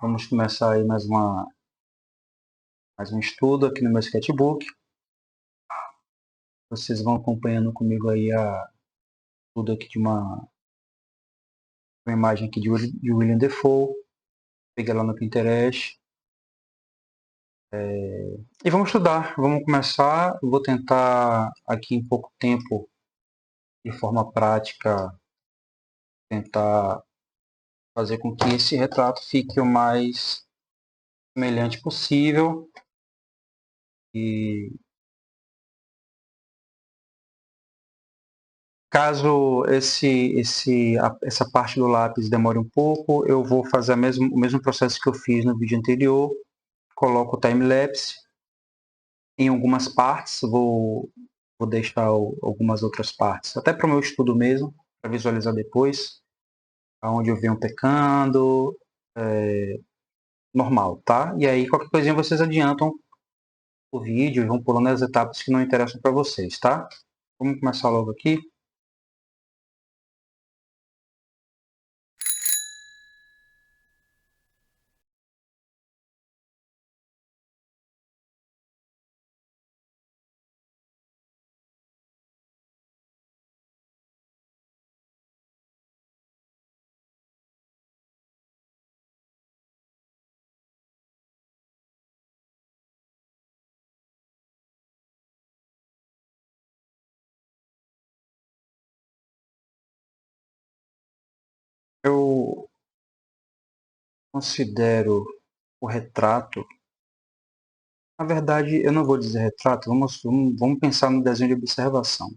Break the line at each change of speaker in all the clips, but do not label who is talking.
Vamos começar aí mais um estudo aqui no meu sketchbook. Vocês vão acompanhando comigo aí tudo aqui de uma imagem aqui de William Defoe. Peguei lá no Pinterest. E vamos estudar, vamos começar. Eu vou tentar aqui em pouco tempo, de forma prática, tentar fazer com que esse retrato fique o mais semelhante possível. E caso essa parte do lápis demore um pouco, eu vou fazer o mesmo processo que eu fiz no vídeo anterior. Coloco o time-lapse em algumas partes, vou deixar algumas outras partes, até para o meu estudo mesmo, para visualizar depois, aonde eu venho pecando, normal, tá? E aí qualquer coisinha vocês adiantam o vídeo e vão pulando as etapas que não interessam para vocês, tá? Vamos começar logo aqui. Eu considero o retrato, na verdade, eu não vou dizer retrato, vamos pensar no desenho de observação.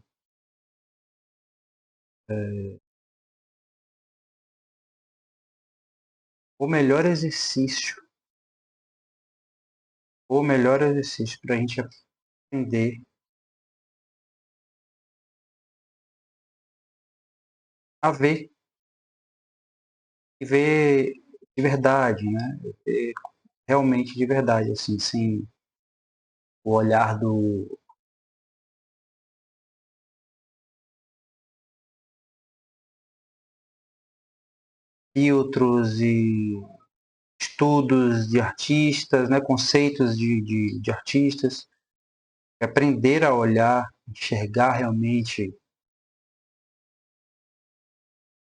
O melhor exercício para a gente aprender a ver, e ver de verdade, né? Ver realmente de verdade, assim, sem o olhar do filtros e estudos de artistas, né? Conceitos de artistas, aprender a olhar, enxergar realmente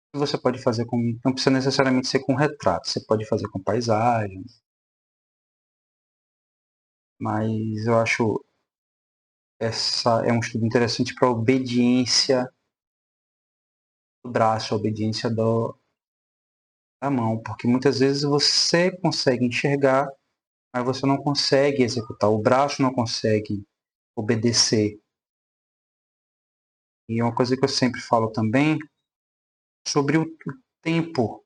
o que você pode fazer com, não precisa necessariamente ser com retrato, você pode fazer com paisagem, mas eu acho essa é um estudo interessante para a obediência do braço, a obediência da mão, porque muitas vezes você consegue enxergar, mas você não consegue executar, o braço não consegue obedecer. E é uma coisa que eu sempre falo também sobre o tempo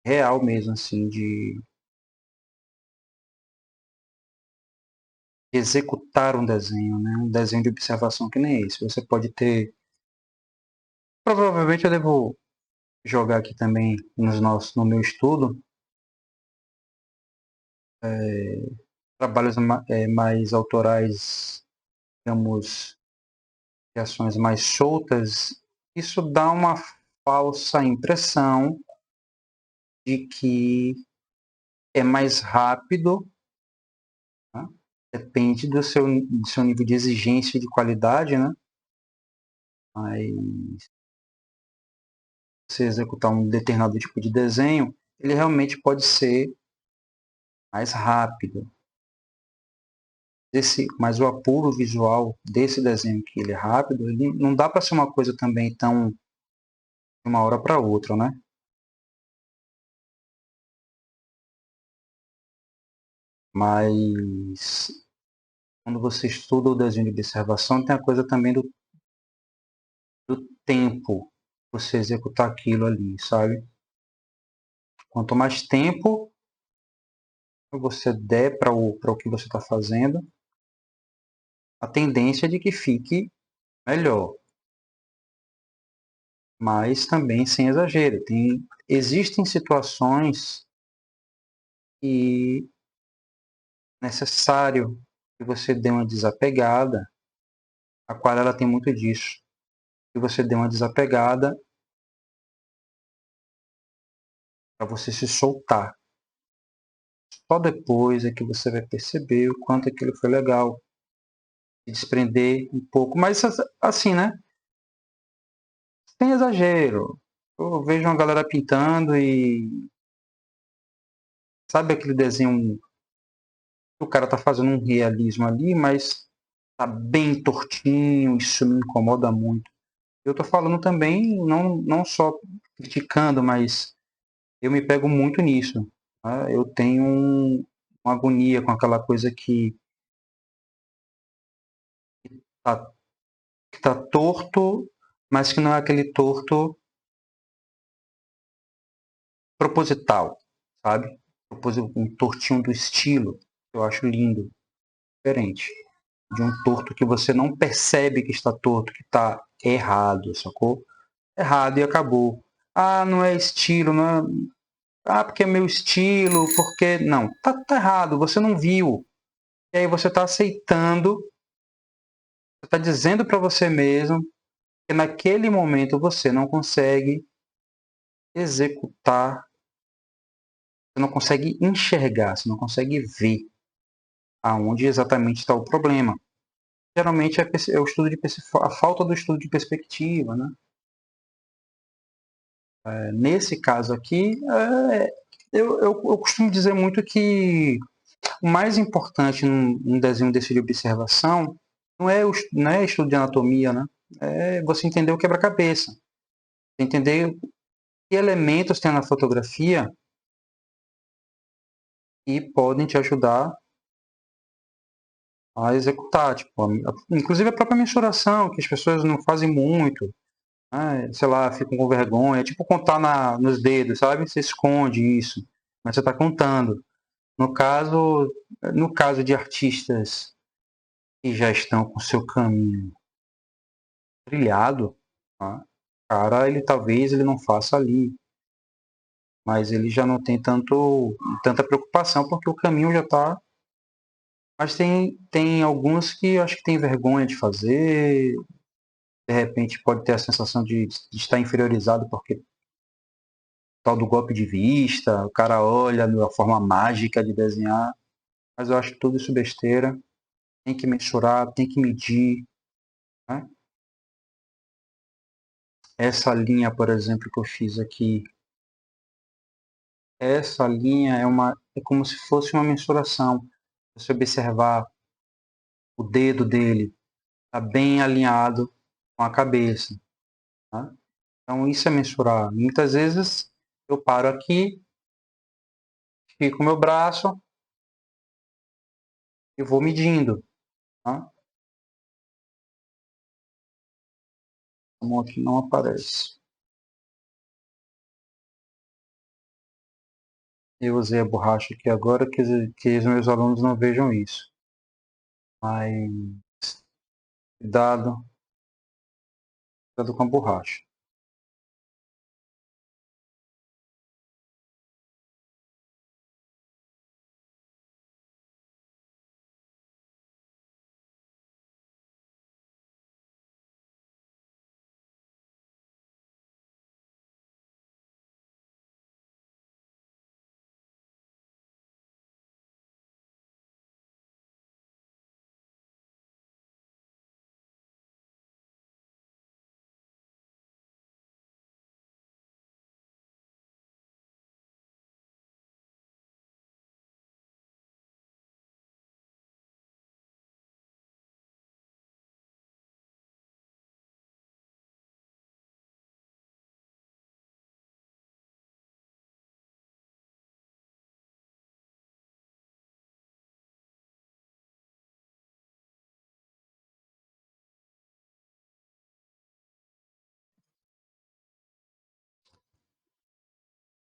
real mesmo, assim, de executar um desenho, né? Um desenho de observação que nem esse. Você pode ter, provavelmente eu devo jogar aqui também no meu estudo, trabalhos mais autorais, digamos, criações mais soltas. Isso dá uma falsa impressão de que é mais rápido, né? Depende do seu nível de exigência e de qualidade, né? Mas você executar um determinado tipo de desenho, ele realmente pode ser mais rápido. Mas o apuro visual desse desenho, que ele é rápido, ele não dá para ser uma coisa também tão de uma hora para outra, né? Mas quando você estuda o desenho de observação, tem a coisa também do tempo você executar aquilo ali, sabe? Quanto mais tempo você der para o que você está fazendo, a tendência é de que fique melhor. Mas também sem exagero. Existem situações que é necessário que você dê uma desapegada. A aquarela tem muito disso. Que você dê uma desapegada para você se soltar. Só depois é que você vai perceber o quanto aquilo foi legal. Se desprender um pouco. Mas assim, né? Sem exagero. Eu vejo uma galera pintando e... Sabe aquele desenho... O cara tá fazendo um realismo ali, mas tá bem tortinho, isso me incomoda muito. Eu tô falando também, não só criticando, mas eu me pego muito nisso. Tá? Eu tenho uma agonia com aquela coisa tá, que tá torto, mas que não é aquele torto proposital, sabe? Um tortinho do estilo, eu acho lindo, diferente. De um torto que você não percebe que está torto, que está errado, sacou? Errado e acabou. Ah, não é estilo, não é... Ah, porque é meu estilo, porque... Não, tá errado, você não viu. E aí você está aceitando, você está dizendo para você mesmo que naquele momento você não consegue executar, você não consegue enxergar, você não consegue ver aonde exatamente está o problema. Geralmente é o estudo de a falta do estudo de perspectiva, né? Nesse caso aqui, eu costumo dizer muito que o mais importante num desenho desse de observação não é estudo de anatomia, né? É você entender o quebra-cabeça, entender que elementos tem na fotografia e podem te ajudar a executar, tipo, inclusive a própria mensuração, que as pessoas não fazem muito, né? Sei lá, ficam com vergonha, tipo contar nos dedos, sabe? Você esconde isso, mas você está contando. No caso, no caso de artistas que já estão com seu caminho trilhado, tá? Cara, ele talvez ele não faça ali, mas ele já não tem tanta preocupação porque o caminho já está. Mas tem alguns que eu acho que tem vergonha de fazer, de repente pode ter a sensação de estar inferiorizado porque tal do golpe de vista, o cara olha a forma mágica de desenhar, mas eu acho tudo isso besteira. Tem que mensurar, tem que medir, né? Essa linha, por exemplo, que eu fiz aqui, essa linha é como se fosse uma mensuração. Se você observar o dedo dele, está bem alinhado com a cabeça. Tá? Então isso é mensurar. Muitas vezes eu paro aqui, fico o meu braço e vou medindo. Tá? A mão aqui não aparece. Eu usei a borracha aqui agora que os meus alunos não vejam isso. Mas cuidado, cuidado com a borracha.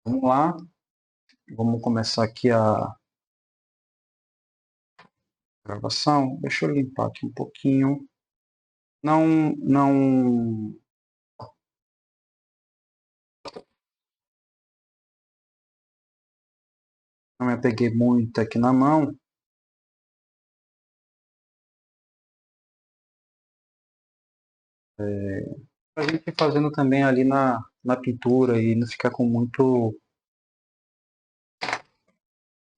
Vamos lá, vamos começar aqui a gravação. Deixa eu limpar aqui um pouquinho. Não me apeguei muito aqui na mão. A gente ir fazendo também ali na pintura e não ficar com muito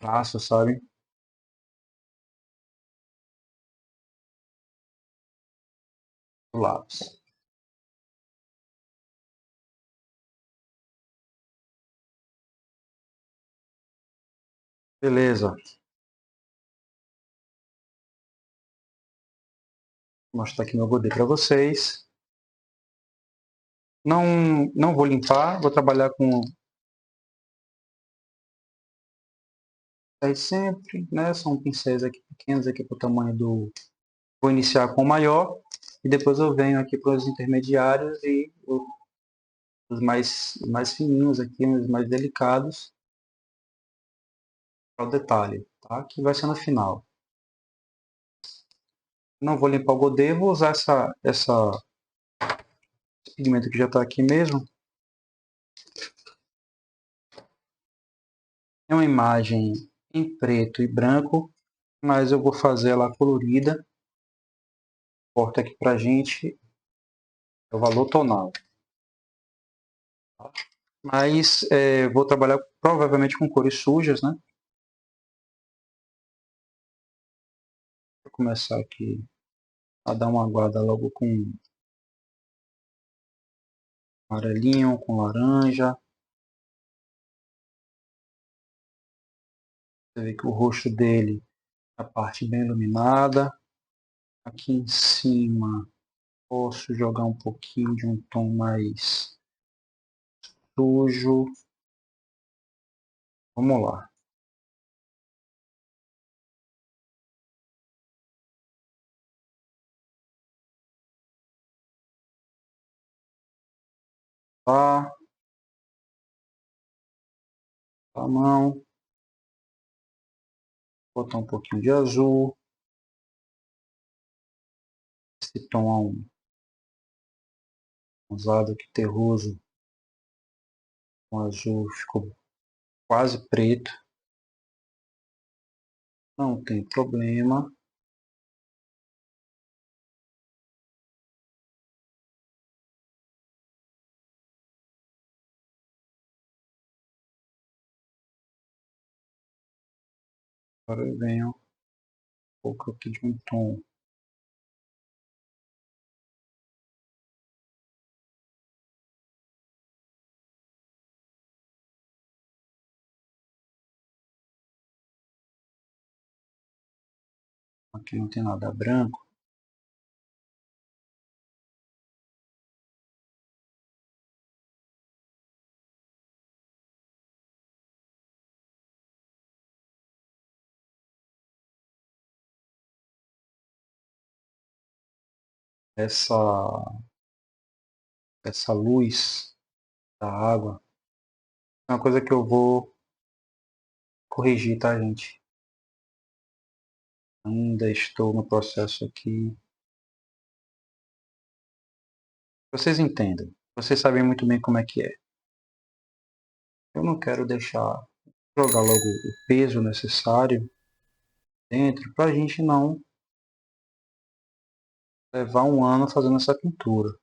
traço, sabe? Do lápis. Beleza. Vou mostrar aqui meu godê para vocês. Não vou limpar, vou trabalhar com pincéis sempre, né? São pincéis aqui pequenos aqui para o tamanho do. Vou iniciar com o maior e depois eu venho aqui para os intermediários e os mais fininhos aqui, os mais delicados para o detalhe, tá? Que vai ser no final. Não vou limpar o godê, vou usar esse pigmento que já está aqui mesmo. É uma imagem em preto e branco, mas eu vou fazer ela colorida. Importa aqui pra gente é o valor tonal. Mas vou trabalhar provavelmente com cores sujas, né? Vou começar aqui a dar uma guarda logo com amarelinho, com laranja. Você vê que o rosto dele, a parte bem iluminada. Aqui em cima posso jogar um pouquinho de um tom mais sujo. Vamos lá. Tá, a mão. Botar um pouquinho de azul. Esse tom usado aqui terroso com azul ficou quase preto. Não tem problema. Agora eu venho um pouco aqui de um tom aqui, não tem nada branco. Essa luz da água é uma coisa que eu vou corrigir, tá, gente? Ainda estou no processo aqui. Vocês entendem. Vocês sabem muito bem como é que é. Eu não quero deixar jogar logo o peso necessário dentro para a gente não levar um ano fazendo essa pintura.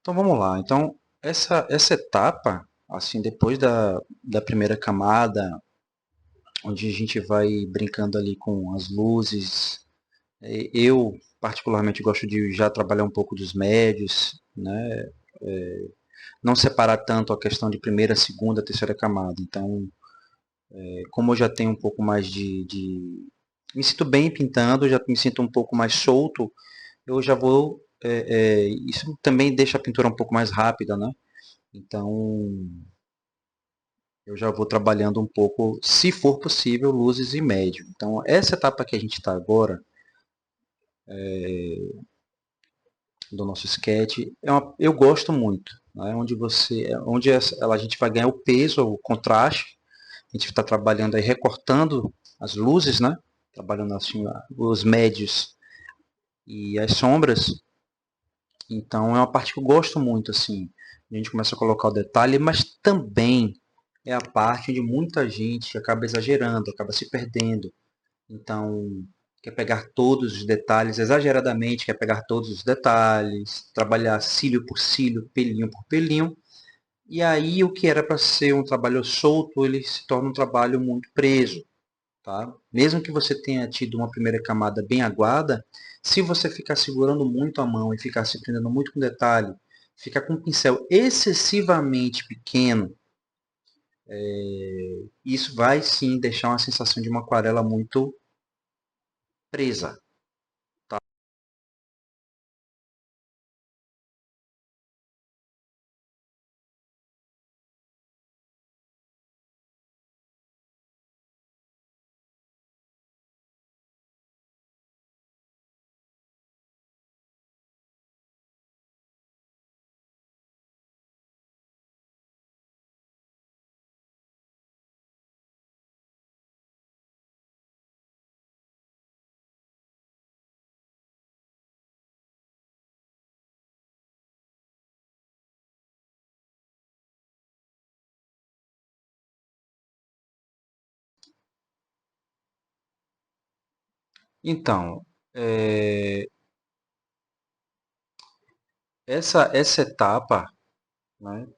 Então vamos lá. Então essa etapa, assim, depois da primeira camada, onde a gente vai brincando ali com as luzes, eu particularmente gosto de já trabalhar um pouco dos médios, né? Não separar tanto a questão de primeira, segunda, terceira camada. Então, como eu já tenho um pouco mais me sinto bem pintando, já me sinto um pouco mais solto, eu já vou. Isso também deixa a pintura um pouco mais rápida, né? Então, eu já vou trabalhando um pouco, se for possível, luzes e médio. Então, essa etapa que a gente está agora, do nosso sketch, eu gosto muito. Né? A gente vai ganhar o peso, o contraste. A gente está trabalhando aí, recortando as luzes, né? Trabalhando assim, os médios e as sombras. Então, é uma parte que eu gosto muito, assim. A gente começa a colocar o detalhe, mas também é a parte onde muita gente acaba exagerando, acaba se perdendo. Então, quer pegar todos os detalhes, exageradamente, quer pegar todos os detalhes, trabalhar cílio por cílio, pelinho por pelinho. E aí, o que era para ser um trabalho solto, ele se torna um trabalho muito preso. Tá? Mesmo que você tenha tido uma primeira camada bem aguada, se você ficar segurando muito a mão e ficar se prendendo muito com detalhe, ficar com um pincel excessivamente pequeno, isso vai sim deixar uma sensação de uma aquarela muito presa. Então, é, essa etapa, né,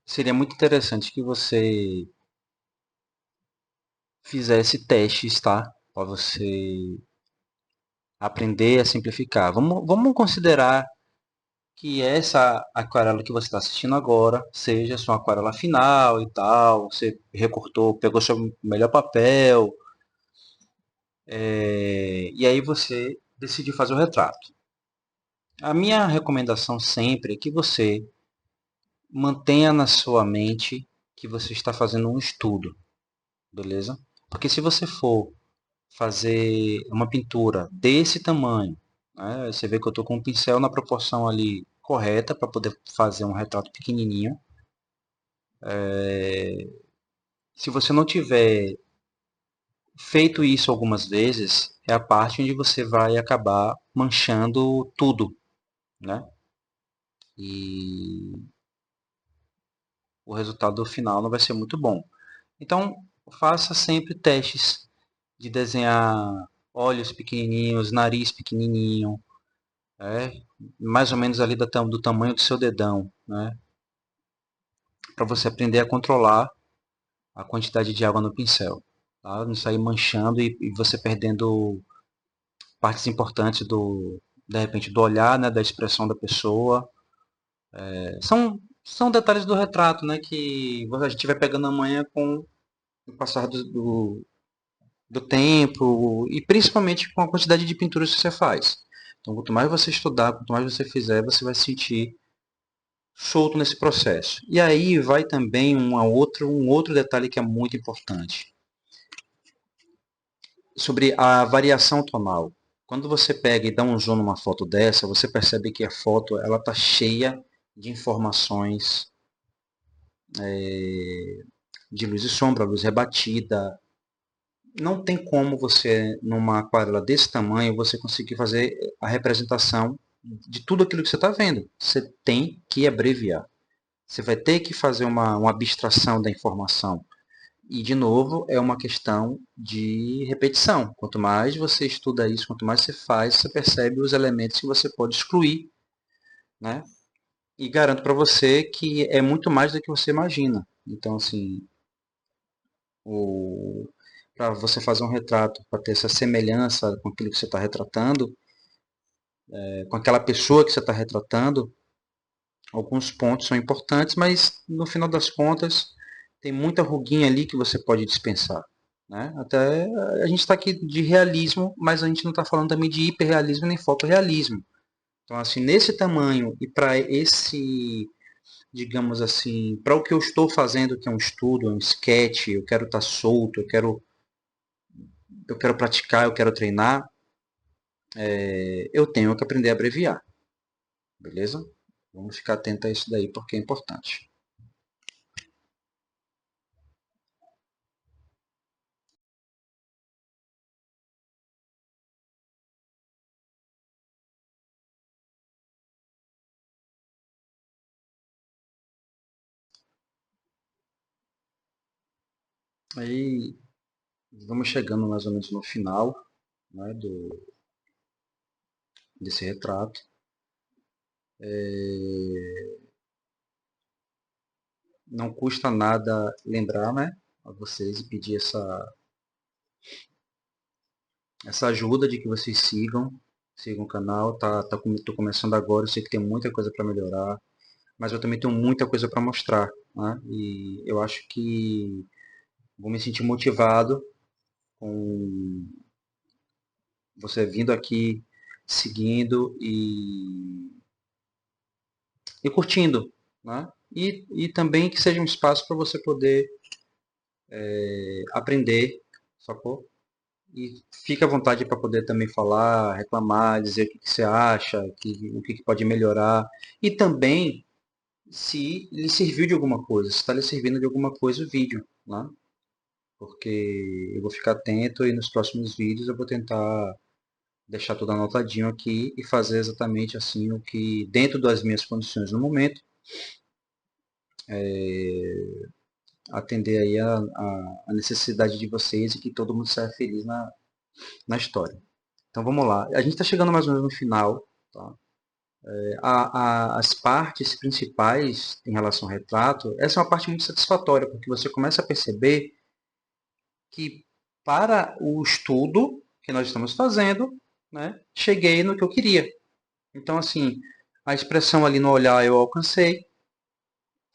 seria muito interessante que você fizesse testes, tá? Para você aprender a simplificar. Vamos considerar que essa aquarela que você está assistindo agora seja sua aquarela final e tal, você recortou, pegou seu melhor papel, e aí você decidiu fazer o retrato. A minha recomendação sempre é que você mantenha na sua mente que você está fazendo um estudo, beleza? Porque se você for fazer uma pintura desse tamanho, né, você vê que eu estou com um pincel na proporção ali correta para poder fazer um retrato pequenininho. Se você não tiver feito isso algumas vezes, é a parte onde você vai acabar manchando tudo, né? E o resultado final não vai ser muito bom. Então, faça sempre testes de desenhar olhos pequenininhos, nariz pequenininho, né? Mais ou menos ali do tamanho do seu dedão, né? Para você aprender a controlar a quantidade de água no pincel, tá? Não sair manchando e você perdendo partes importantes de repente, do olhar, né, da expressão da pessoa. São detalhes do retrato, né, que a gente vai pegando amanhã com o passar do tempo e principalmente com a quantidade de pinturas que você faz. Então, quanto mais você estudar, quanto mais você fizer, você vai se sentir solto nesse processo. E aí vai também um outro detalhe que é muito importante, sobre a variação tonal. Quando você pega e dá um zoom numa foto dessa, você percebe que a foto ela está cheia de informações de luz e sombra, luz rebatida. Não tem como você, numa aquarela desse tamanho, você conseguir fazer a representação de tudo aquilo que você está vendo. Você tem que abreviar. Você vai ter que fazer uma abstração da informação. E, de novo, é uma questão de repetição. Quanto mais você estuda isso, quanto mais você faz, você percebe os elementos que você pode excluir, né? E garanto para você que é muito mais do que você imagina. Então, assim, para você fazer um retrato, para ter essa semelhança com aquilo que você está retratando, com aquela pessoa que você está retratando, alguns pontos são importantes, mas no final das contas tem muita ruguinha ali que você pode dispensar. Né? Até a gente está aqui de realismo, mas a gente não está falando também de hiperrealismo nem fotorrealismo. Então, assim, nesse tamanho e para esse, digamos assim, para o que eu estou fazendo, que é um estudo, é um sketch, eu quero estar solto, eu quero praticar, eu quero treinar, eu tenho que aprender a abreviar, beleza? Vamos ficar atento a isso daí porque é importante. Aí vamos chegando mais ou menos no final, né, desse retrato. Não custa nada lembrar, né, a vocês e pedir essa ajuda de que vocês sigam o canal. Tô começando agora, eu sei que tem muita coisa para melhorar, mas eu também tenho muita coisa para mostrar, né? E eu acho que vou me sentir motivado com você vindo aqui, seguindo e curtindo, né? E também que seja um espaço para você poder aprender, sacou? E fica à vontade para poder também falar, reclamar, dizer o que você acha, o que pode melhorar. E também se lhe serviu de alguma coisa, se está lhe servindo de alguma coisa o vídeo, né? Porque eu vou ficar atento e nos próximos vídeos eu vou tentar deixar tudo anotadinho aqui e fazer exatamente assim o que, dentro das minhas condições no momento, atender aí a necessidade de vocês e que todo mundo saia feliz na história. Então vamos lá. A gente está chegando mais ou menos no final. Tá? As partes principais em relação ao retrato, essa é uma parte muito satisfatória, porque você começa a perceber que para o estudo que nós estamos fazendo, né, cheguei no que eu queria. Então, assim, a expressão ali no olhar eu alcancei,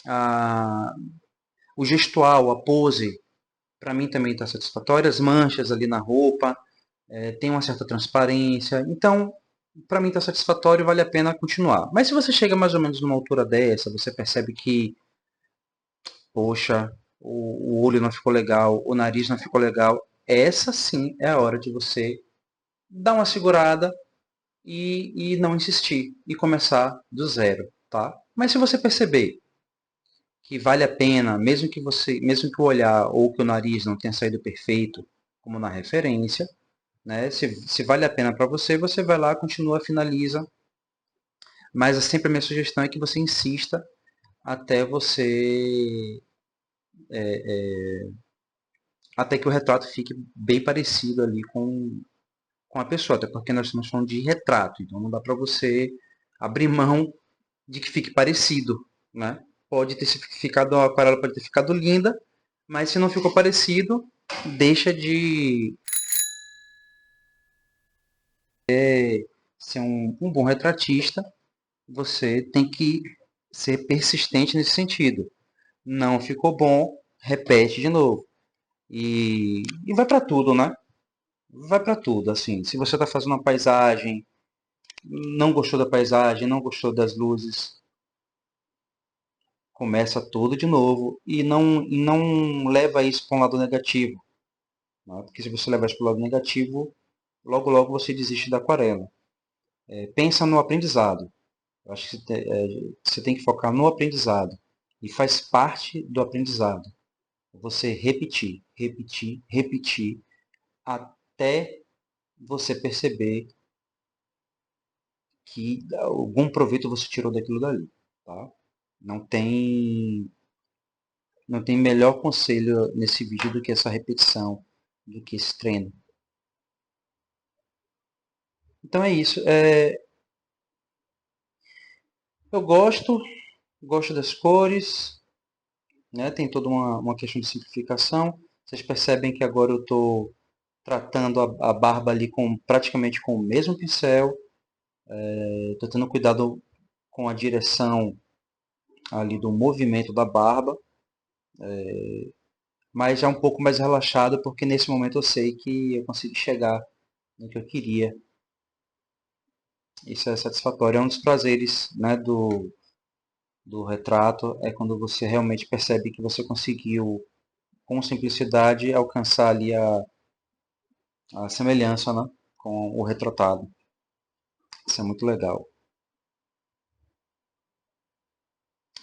a, o gestual, a pose, para mim também está satisfatória, as manchas ali na roupa, tem uma certa transparência. Então, para mim está satisfatório e vale a pena continuar. Mas se você chega mais ou menos numa altura dessa, você percebe que, poxa, o olho não ficou legal, o nariz não ficou legal, essa sim é a hora de você dar uma segurada e não insistir e começar do zero, tá? Mas se você perceber que vale a pena, mesmo que o olhar ou que o nariz não tenha saído perfeito, como na referência, né? Se vale a pena para você, você vai lá, continua, finaliza. Mas sempre a minha sugestão é que você insista até você até que o retrato fique bem parecido ali com a pessoa, até porque nós estamos falando de retrato, então não dá para você abrir mão de que fique parecido, né? Pode ter ficado, a aquarela pode ter ficado linda, mas se não ficou parecido, deixa de ser um bom retratista. Você tem que ser persistente nesse sentido. Não ficou bom, repete de novo. E vai para tudo, né? Vai para tudo, assim. Se você está fazendo uma paisagem, não gostou da paisagem, não gostou das luzes, começa tudo de novo e não leva isso para um lado negativo, né? Porque se você levar isso para o lado negativo, logo logo você desiste da aquarela. Pensa no aprendizado. Eu acho que você tem que focar no aprendizado e faz parte do aprendizado. Você repetir, repetir, repetir até você perceber que algum proveito você tirou daquilo dali, tá? Não tem, não tem melhor conselho nesse vídeo do que essa repetição, do que esse treino. Então é isso. Eu gosto das cores, né? Tem toda uma questão de simplificação. Vocês percebem que agora eu estou tratando a barba ali praticamente com o mesmo pincel. Estou tendo cuidado com a direção ali do movimento da barba, mas já um pouco mais relaxado, porque nesse momento eu sei que eu consegui chegar no que eu queria. Isso é satisfatório. É um dos prazeres, né, do retrato, é quando você realmente percebe que você conseguiu, com simplicidade, alcançar ali a semelhança, né, com o retratado. Isso é muito legal.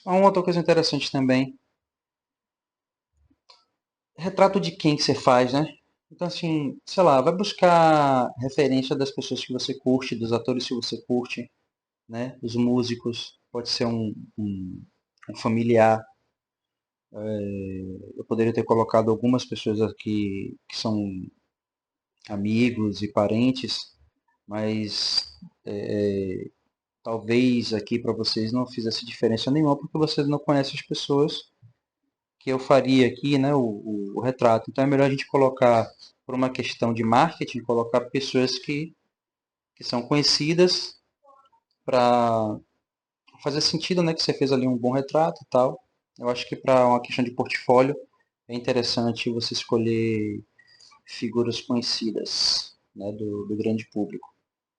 Uma outra coisa interessante também, retrato de quem que você faz, né? Então, assim, sei lá, vai buscar referência das pessoas que você curte, dos atores que você curte, né? Os músicos, pode ser um familiar. Eu poderia ter colocado algumas pessoas aqui que são amigos e parentes, mas talvez aqui para vocês não fizesse diferença nenhuma, porque vocês não conhecem as pessoas que eu faria aqui, né, o retrato. Então é melhor a gente colocar, por uma questão de marketing, colocar pessoas que são conhecidas para fazer sentido, né, que você fez ali um bom retrato e tal. Eu acho que para uma questão de portfólio é interessante você escolher figuras conhecidas, né, do grande público.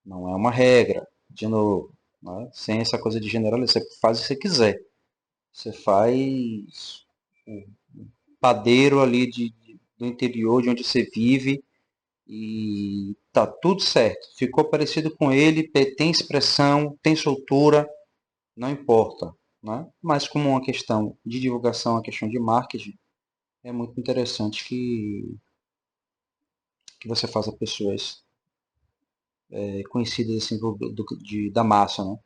Não é uma regra, de novo, né, sem essa coisa de generalizar. Você faz o que você quiser. Você faz padeiro ali do interior de onde você vive e tá tudo certo. Ficou parecido com ele, tem expressão, tem soltura, não importa. Né? Mas como uma questão de divulgação, uma questão de marketing, é muito interessante que você faça pessoas conhecidas assim da massa. Né?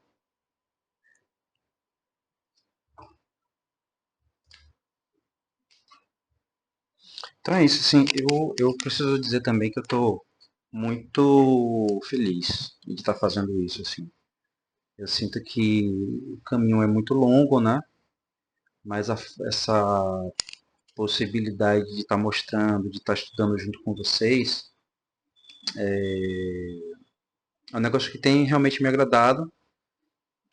Então é isso, sim. Eu preciso dizer também que eu estou muito feliz de estar fazendo isso. Assim. Eu sinto que o caminho é muito longo, né? Mas essa possibilidade de estar mostrando, de estar estudando junto com vocês, é um negócio que tem realmente me agradado.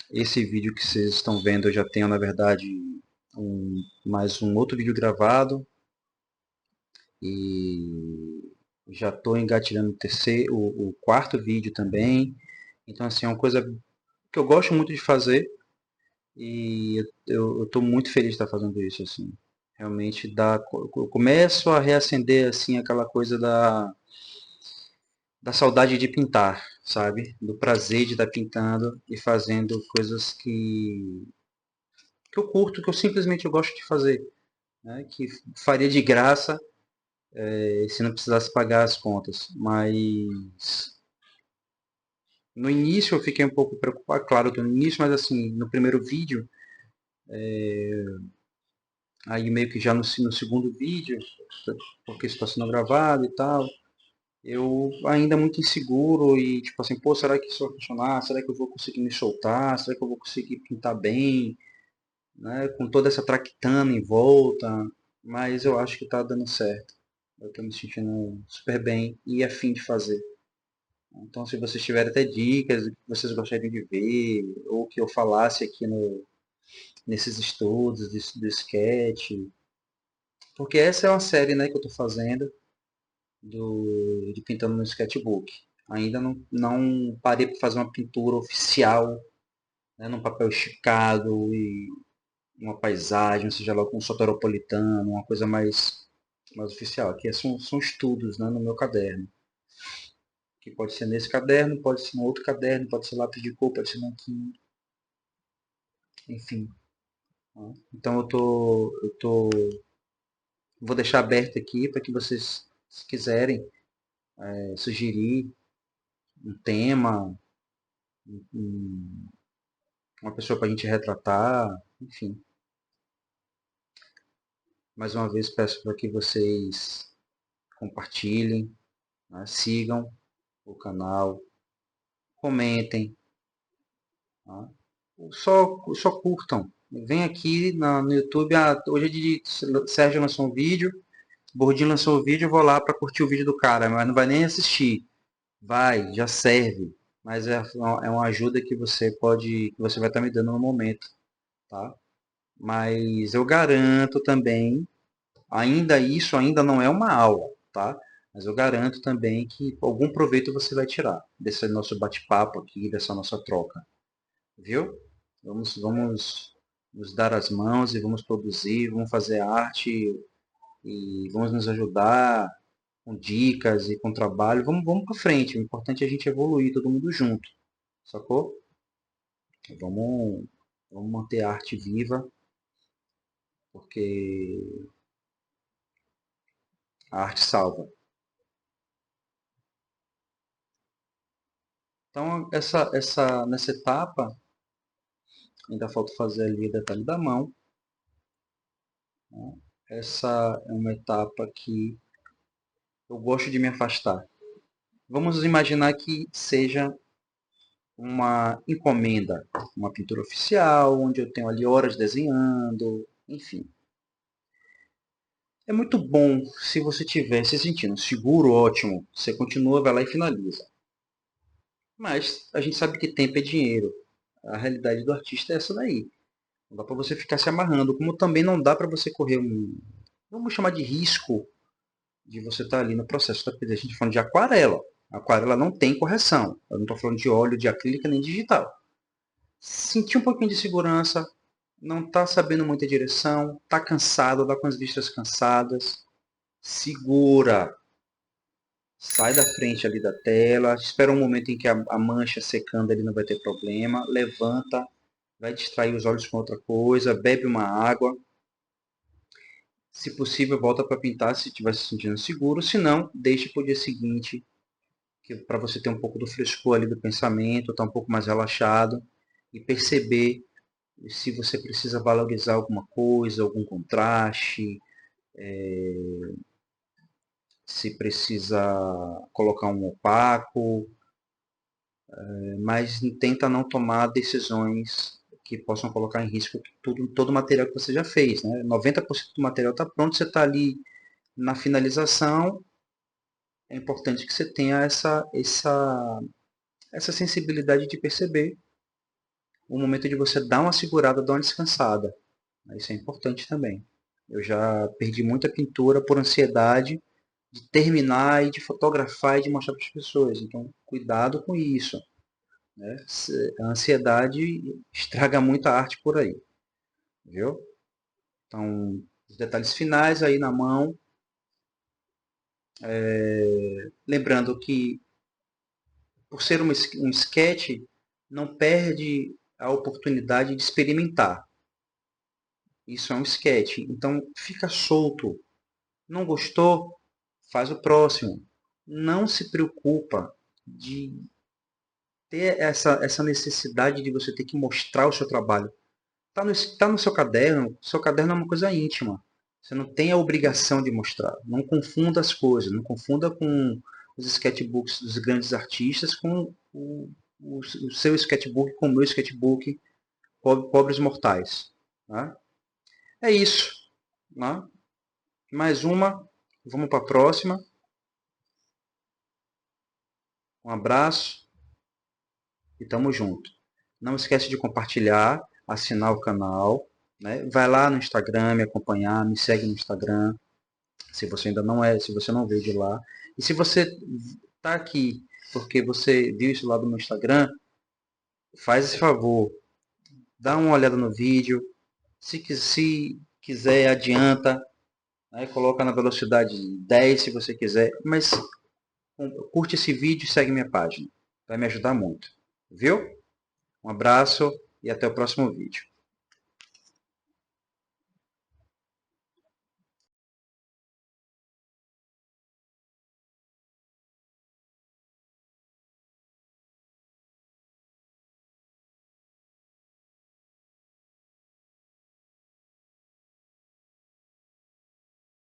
Esse vídeo que vocês estão vendo, eu já tenho, na verdade, mais um outro vídeo gravado e já estou engatilhando o quarto vídeo também. Então, assim, é uma coisa que eu gosto muito de fazer e eu estou muito feliz de estar fazendo isso, assim. Realmente eu começo a reacender, assim, aquela coisa da saudade de pintar, sabe? Do prazer de estar pintando e fazendo coisas que eu curto, que eu simplesmente eu gosto de fazer, né? Que faria de graça se não precisasse pagar as contas. Mas no início eu fiquei um pouco preocupado, claro que no início, mas assim, no primeiro vídeo, aí meio que já no segundo vídeo, porque está sendo gravado e tal, eu ainda muito inseguro e tipo assim, pô, será que isso vai funcionar? Será que eu vou conseguir me soltar? Será que eu vou conseguir pintar bem? Né? Com toda essa traquitana em volta, mas eu acho que está dando certo. Eu estou me sentindo super bem e afim de fazer. Então, se vocês tiverem até dicas do que vocês gostariam de ver, ou que eu falasse aqui nesses estudos do sketch, porque essa é uma série, né, que eu estou fazendo de pintando no sketchbook. Ainda não parei para fazer uma pintura oficial, né, num papel esticado e uma paisagem, seja lá com um soteropolitano, uma coisa mais oficial. Aqui são estudos, né, no meu caderno. Que pode ser nesse caderno, pode ser no outro caderno, pode ser lápis de cor, pode ser nanquim, enfim. Né? Então vou deixar aberto aqui para que vocês, se quiserem, sugerir um tema, uma pessoa para a gente retratar, enfim. Mais uma vez peço para que vocês compartilhem, né, sigam o canal, comentem, tá? só curtam. Vem aqui no YouTube, hoje é de Sérgio lançou um vídeo, Bordinho lançou um vídeo, eu vou lá para curtir o vídeo do cara, mas não vai nem assistir. Vai, já serve. Mas é uma ajuda que você vai estar me dando no momento, tá? Mas eu garanto também, ainda não é uma aula, tá? Mas eu garanto também que algum proveito você vai tirar desse nosso bate-papo aqui, dessa nossa troca, viu? Vamos nos dar as mãos e vamos produzir, vamos fazer arte e vamos nos ajudar com dicas e com trabalho. Vamos para frente. O importante é a gente evoluir todo mundo junto, sacou? Vamos, vamos manter a arte viva, porque a arte salva. Então, nessa etapa, ainda falta fazer ali o detalhe da mão. Né? Essa é uma etapa que eu gosto de me afastar. Vamos imaginar que seja uma encomenda, uma pintura oficial, onde eu tenho ali horas desenhando, enfim. É muito bom se você estiver se sentindo seguro, ótimo, você continua, vai lá e finaliza. Mas a gente sabe que tempo é dinheiro. A realidade do artista é essa daí. Não dá para você ficar se amarrando, como também não dá para você correr vamos chamar de risco de você estar ali no processo. Tá? A gente está falando de aquarela. A aquarela não tem correção. Eu não estou falando de óleo, de acrílica nem digital. Sentir um pouquinho de segurança, não está sabendo muita direção, está cansado, está com as vistas cansadas, segura, sai da frente ali da tela, espera um momento em que a mancha secando ali não vai ter problema, levanta, vai distrair os olhos com outra coisa, bebe uma água, se possível volta para pintar se estiver se sentindo seguro, se não, deixe para o dia seguinte, para você ter um pouco do frescor ali do pensamento, estar um pouco mais relaxado e perceber se você precisa valorizar alguma coisa, algum contraste, se precisa colocar um opaco, mas tenta não tomar decisões que possam colocar em risco todo o material que você já fez. Né? 90% do material está pronto, você está ali na finalização, é importante que você tenha essa sensibilidade de perceber o momento de você dar uma segurada, dar uma descansada. Isso é importante também. Eu já perdi muita pintura por ansiedade de terminar e de fotografar e de mostrar para as pessoas. Então, cuidado com isso. Né? A ansiedade estraga muita arte por aí. Viu? Então, os detalhes finais aí na mão. Lembrando que, por ser um sketch, não perde a oportunidade de experimentar. Isso é um sketch. Então, fica solto. Não gostou? Faz o próximo. Não se preocupa de ter essa necessidade de você ter que mostrar o seu trabalho. Tá no seu caderno é uma coisa íntima. Você não tem a obrigação de mostrar. Não confunda as coisas, não confunda com os sketchbooks dos grandes artistas com o seu sketchbook, com o meu sketchbook, pobres mortais. Tá? É isso. Tá? Mais uma, vamos para a próxima. Um abraço e tamo junto. Não esquece de compartilhar, assinar o canal, né? Vai lá no Instagram me acompanhar, me segue no Instagram, se você ainda não é, se você não veio de lá. E se você está aqui porque você viu isso lá do meu Instagram, faz esse favor, dá uma olhada no vídeo, se quiser adianta, né? Coloca na velocidade 10 se você quiser, mas curte esse vídeo e segue minha página, vai me ajudar muito, viu? Um abraço e até o próximo vídeo.